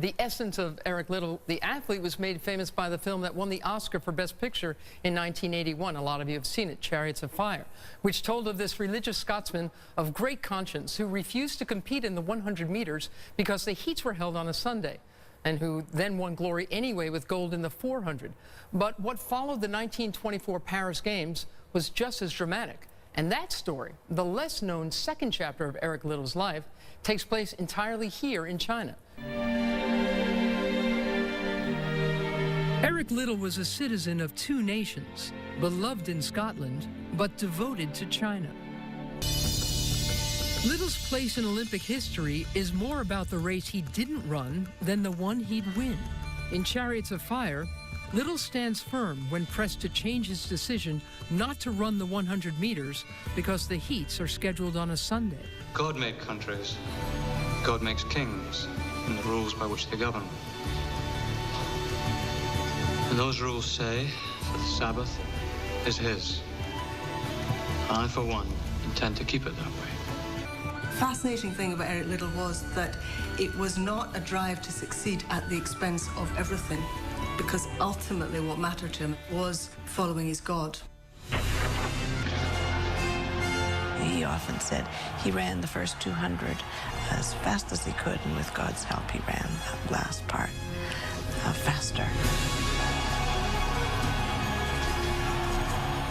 the essence of Eric Liddell, the athlete, was made famous by the film that won the Oscar for Best Picture in 1981. A lot of you have seen it, Chariots of Fire, which told of this religious Scotsman of great conscience who refused to compete in the 100 meters because the heats were held on a Sunday, and who then won glory anyway with gold in the 400. But what followed the 1924 Paris Games was just as dramatic. And that story, the less-known second chapter of Eric Liddell's life, takes place entirely here in China. Eric Liddell was a citizen of two nations, beloved in Scotland, but devoted to China. Liddell's place in Olympic history is more about the race he didn't run than the one he'd win. In Chariots of Fire, Liddell stands firm when pressed to change his decision not to run the 100 meters because the heats are scheduled on a Sunday. God made countries. God makes kings and the rules by which they govern. And those rules say that the Sabbath is his. I, for one, intend to keep it that way. The fascinating thing about Eric Liddell was that it was not a drive to succeed at the expense of everything, because ultimately what mattered to him was following his God. He often said he ran the first 200 as fast as he could, and with God's help he ran that last part faster.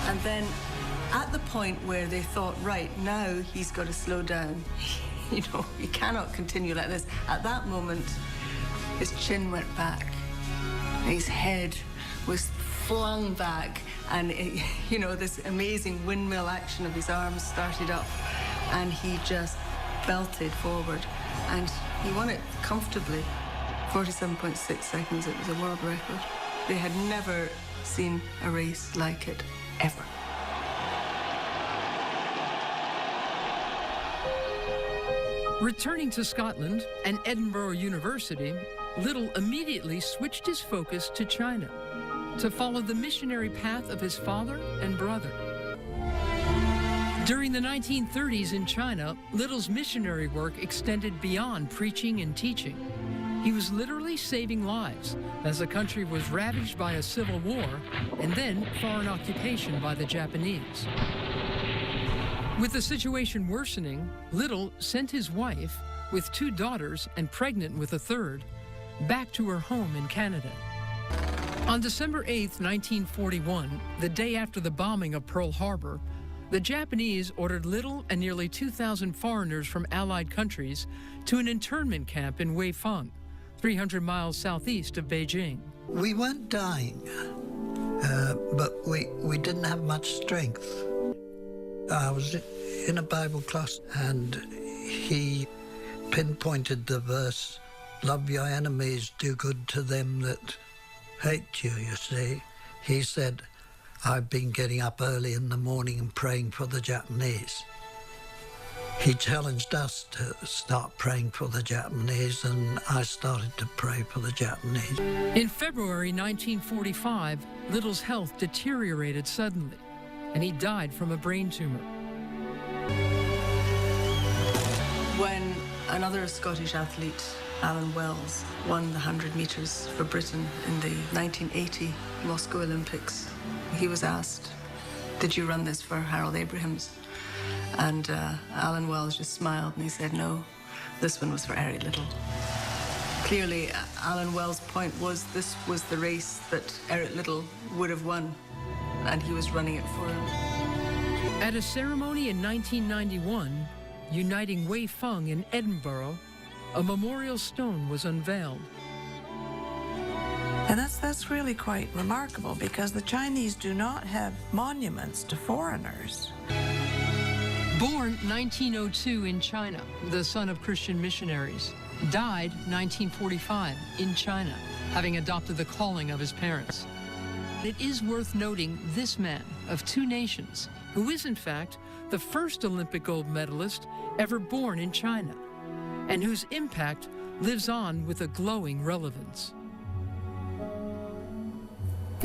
And then at the point where they thought, right, now he's got to slow down. You know, he cannot continue like this. At that moment, his chin went back. His head was flung back, and you know, this amazing windmill action of his arms started up, and he just belted forward, and he won it comfortably. 47.6 seconds, it was a world record. They had never seen a race like it, ever. Returning to Scotland and Edinburgh University, Liddell immediately switched his focus to China to follow the missionary path of his father and brother. During the 1930s in China, Liddell's missionary work extended beyond preaching and teaching. He was literally saving lives as the country was ravaged by a civil war and then foreign occupation by the Japanese. With the situation worsening, Liddell sent his wife, with 2 daughters and pregnant with a third, back to her home in Canada. On December 8, 1941, the day after the bombing of Pearl Harbor, the Japanese ordered Liddell and nearly 2,000 foreigners from Allied countries to an internment camp in Weifang, 300 miles southeast of Beijing. We weren't dying, but we didn't have much strength. I was in a Bible class, and he pinpointed the verse, "Love your enemies, do good to them that hate you," you see. He said, "I've been getting up early in the morning and praying for the Japanese." He challenged us to start praying for the Japanese, and I started to pray for the Japanese. In February 1945, Liddell's health deteriorated suddenly, and he died from a brain tumor. When another Scottish athlete, Alan Wells, won the 100 metres for Britain in the 1980 Moscow Olympics, he was asked, "Did you run this for Harold Abrahams?" And Alan Wells just smiled and he said, "No, this one was for Eric Liddell." Clearly, Alan Wells' point was this was the race that Eric Liddell would have won, and he was running it for him. At a ceremony in 1991, uniting Weifang and Edinburgh, a memorial stone was unveiled. And that's really quite remarkable, because the Chinese do not have monuments to foreigners. Born 1902 in China, the son of Christian missionaries, died 1945 in China, having adopted the calling of his parents. It is worth noting this man of 2 nations, who is in fact the first Olympic gold medalist ever born in China, and whose impact lives on with a glowing relevance.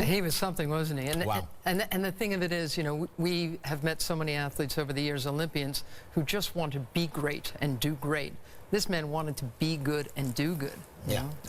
He was something, wasn't he? And, wow. And the thing of it is, you know, we have met so many athletes over the years, Olympians, who just want to be great and do great. This man wanted to be good and do good. Yeah. You know?